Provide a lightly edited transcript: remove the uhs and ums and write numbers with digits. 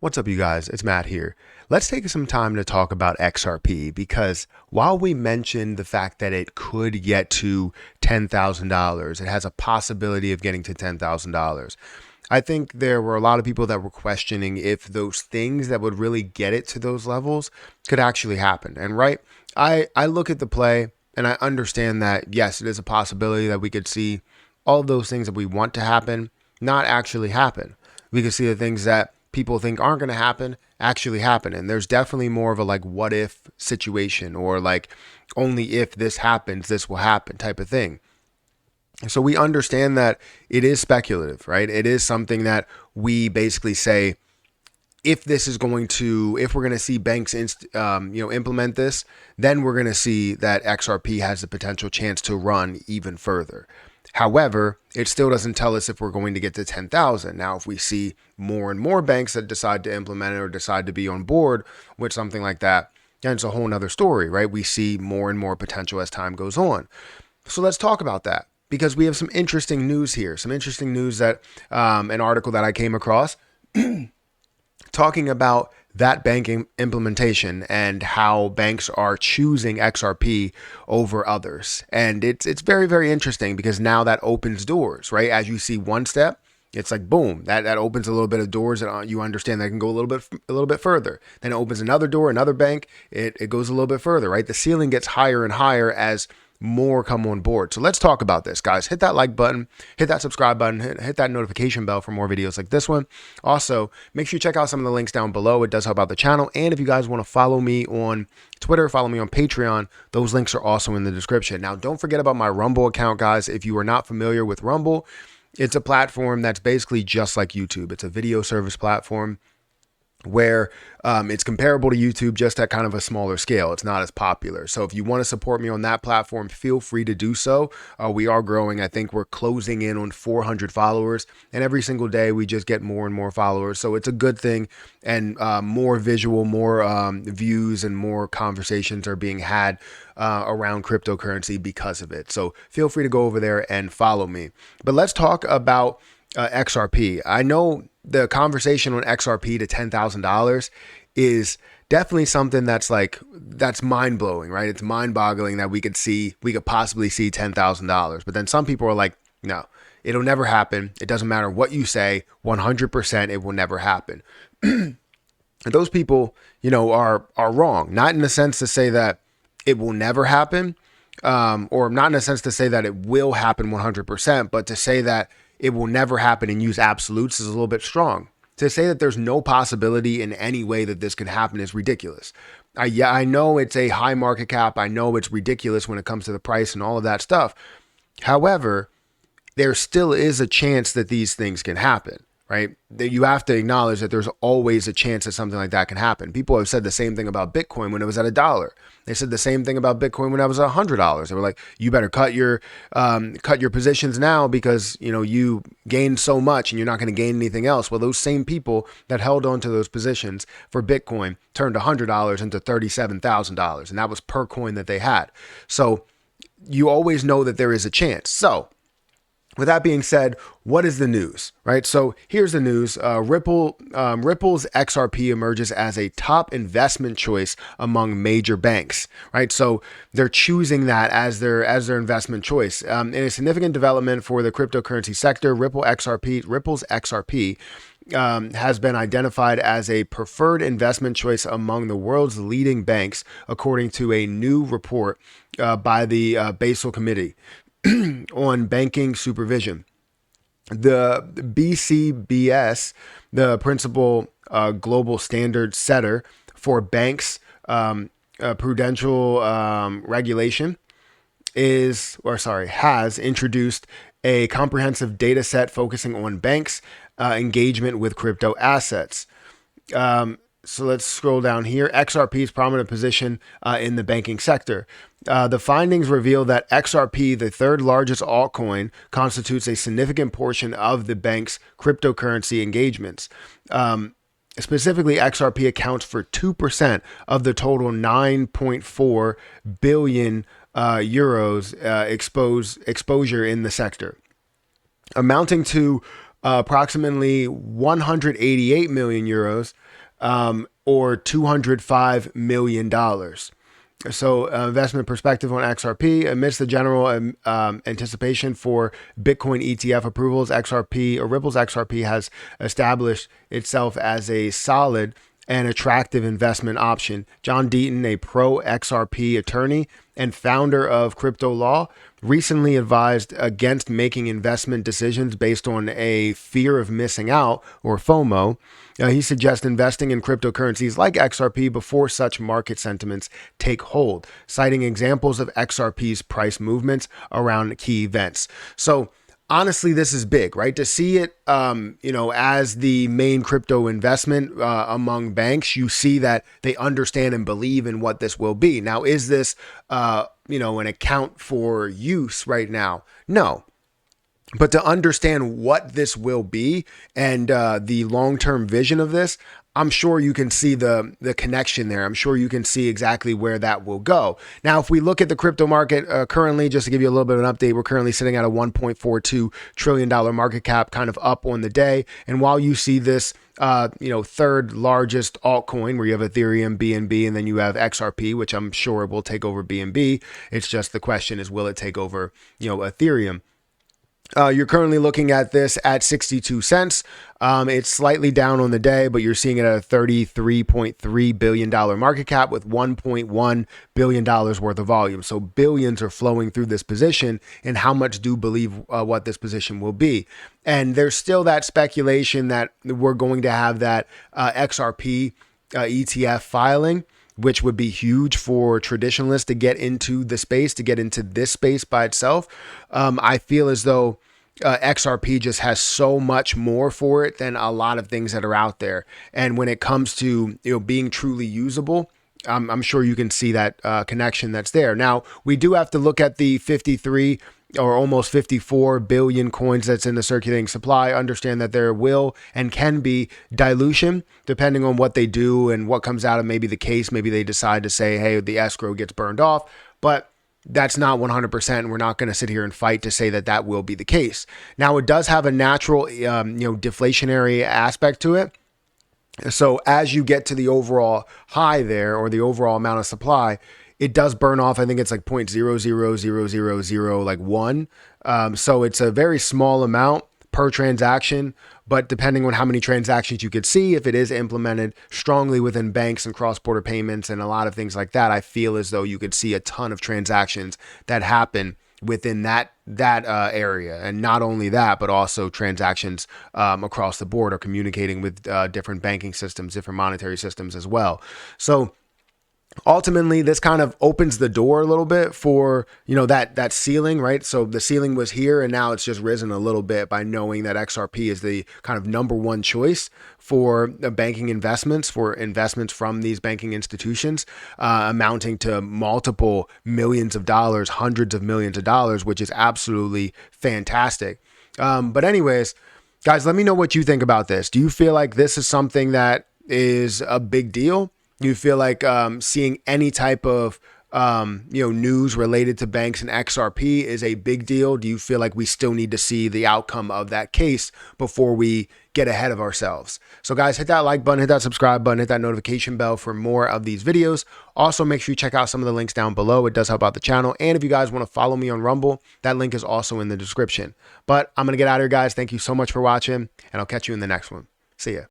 What's up, you guys? It's Matt here. Let's take some time to talk about XRP because while we mentioned the fact that it could get to $10,000, it has a possibility of getting to $10,000. I think there were a lot of people that were questioning if those things that would really get it to those levels could actually happen. And right, I look at the play and I understand that, yes, it is a possibility that we could see all of those things that we want to happen not actually happen. We could see the things that people think aren't going to happen actually happen. And there's definitely more of a like what if situation, or like only if this happens, this will happen type of thing. So we understand that it is speculative, right? It is something that we basically say, if this is going to, if we're going to see banks, implement this, then we're going to see that XRP has the potential chance to run even further. However, it still doesn't tell us if we're going to get to 10,000. Now, if we see more and more banks that decide to implement it or decide to be on board with something like that, then it's a whole nother story, right? We see more and more potential as time goes on. So let's talk about that because we have some interesting news here. Some interesting news that an article that I came across talking about that banking implementation and how banks are choosing XRP over others. And it's very, very interesting because now that opens doors, right? As you see one step, it's like, boom, that opens a little bit of doors that you understand that can go a little bit further. Then it opens another door, another bank, it goes a little bit further, right? The ceiling gets higher and higher as more come on board. So let's talk about this, guys. Hit that like button, hit that subscribe button, hit that notification bell for more videos like this one. Also, make sure you check out some of the links down below. It does help out the channel. And if you guys want to follow me on Twitter, follow me on Patreon, those links are also in the description. Now, don't forget about my Rumble account, guys. If you are not familiar with Rumble, it's a platform that's basically just like YouTube. It's a video service platform where it's comparable to YouTube, just at kind of a smaller scale. It's not as popular. So if you want to support me on that platform, feel free to do so. We are growing. I think we're closing in on 400 followers, and every single day we just get more and more followers. So it's a good thing, and more visual, more views, and more conversations are being had around cryptocurrency because of it. So feel free to go over there and follow me. But let's talk about XRP. I know the conversation on XRP to $10,000 is definitely something that's mind blowing, right? It's mind boggling that we could possibly see $10,000. But then some people are like, no, it'll never happen. It doesn't matter what you say, 100% it will never happen. And those people, are wrong. Not in the sense to say that it will never happen, or not in a sense to say that it will happen 100%, but to say that it will never happen and use absolutes is a little bit strong. To say that there's no possibility in any way that this could happen is ridiculous. I know it's a high market cap. I know it's ridiculous when it comes to the price and all of that stuff. However, there still is a chance that these things can happen, right? That you have to acknowledge that there's always a chance that something like that can happen. People have said the same thing about Bitcoin when it was at $1. They said the same thing about Bitcoin when it was $100. They were like, you better cut your positions now because, you gained so much and you're not going to gain anything else. Well, those same people that held on to those positions for Bitcoin turned $100 into $37,000. And that was per coin that they had. So you always know that there is a chance. So with that being said, what is the news, right? So here's the news. Ripple's XRP emerges as a top investment choice among major banks, right? So they're choosing that as their investment choice. In a significant development for the cryptocurrency sector, Ripple's XRP has been identified as a preferred investment choice among the world's leading banks, according to a new report by the Basel Committee on banking supervision. The BCBS, the principal global standard setter for banks prudential regulation, has introduced a comprehensive data set focusing on banks' engagement with crypto assets. So let's scroll down here. XRP's prominent position in the banking sector. The findings reveal that XRP, the third largest altcoin, constitutes a significant portion of the bank's cryptocurrency engagements. Specifically, XRP accounts for 2% of the total 9.4 billion euros exposure in the sector, amounting to approximately 188 million euros, or $205 million. So, investment perspective on XRP. Amidst the general anticipation for Bitcoin ETF approvals, Ripple's XRP has established itself as a solid and attractive investment option. John Deaton, a pro XRP attorney and founder of Crypto Law, recently advised against making investment decisions based on a fear of missing out, or FOMO. He suggests investing in cryptocurrencies like XRP before such market sentiments take hold, citing examples of XRP's price movements around key events. So, honestly, this is big, right? To see it, as the main crypto investment among banks, you see that they understand and believe in what this will be. Now, is this, an account for use right now? No. But to understand what this will be and the long-term vision of this, I'm sure you can see the connection there. I'm sure you can see exactly where that will go. Now, if we look at the crypto market currently, just to give you a little bit of an update, we're currently sitting at a $1.42 trillion market cap, kind of up on the day. And while you see this, third largest altcoin, where you have Ethereum, BNB, and then you have XRP, which I'm sure will take over BNB. It's just the question is, will it take over, Ethereum? You're currently looking at this at 62 cents. It's slightly down on the day, but you're seeing it at a $33.3 billion market cap with $1.1 billion worth of volume. So billions are flowing through this position. And how much do you believe what this position will be? And there's still that speculation that we're going to have that XRP ETF filing, which would be huge for traditionalists to get into the space, to get into this space by itself. I feel as though XRP just has so much more for it than a lot of things that are out there. And when it comes to being truly usable, I'm sure you can see that connection that's there. Now, we do have to look at the 53 or almost 54 billion coins that's in the circulating supply. Understand that there will and can be dilution depending on what they do and what comes out of maybe the case. Maybe they decide to say, hey, the escrow gets burned off, but that's not 100%. And we're not going to sit here and fight to say that that will be the case. Now, it does have a natural, deflationary aspect to it. So as you get to the overall high there, or the overall amount of supply, it does burn off. I think it's like 0.000000 like 1. So it's a very small amount per transaction, but depending on how many transactions you could see, if it is implemented strongly within banks and cross-border payments and a lot of things like that, I feel as though you could see a ton of transactions that happen within that area. And not only that, but also transactions across the board are communicating with different banking systems, different monetary systems as well. So ultimately, this kind of opens the door a little bit for, that ceiling, right? So the ceiling was here and now it's just risen a little bit by knowing that XRP is the kind of number one choice for banking investments, for investments from these banking institutions, amounting to multiple millions of dollars, hundreds of millions of dollars, which is absolutely fantastic. But anyways, guys, let me know what you think about this. Do you feel like this is something that is a big deal? You feel like seeing any type of news related to banks and XRP is a big deal? Do you feel like we still need to see the outcome of that case before we get ahead of ourselves? So guys, hit that like button, hit that subscribe button, hit that notification bell for more of these videos. Also, make sure you check out some of the links down below. It does help out the channel. And if you guys want to follow me on Rumble, that link is also in the description. But I'm going to get out of here, guys. Thank you so much for watching, and I'll catch you in the next one. See ya.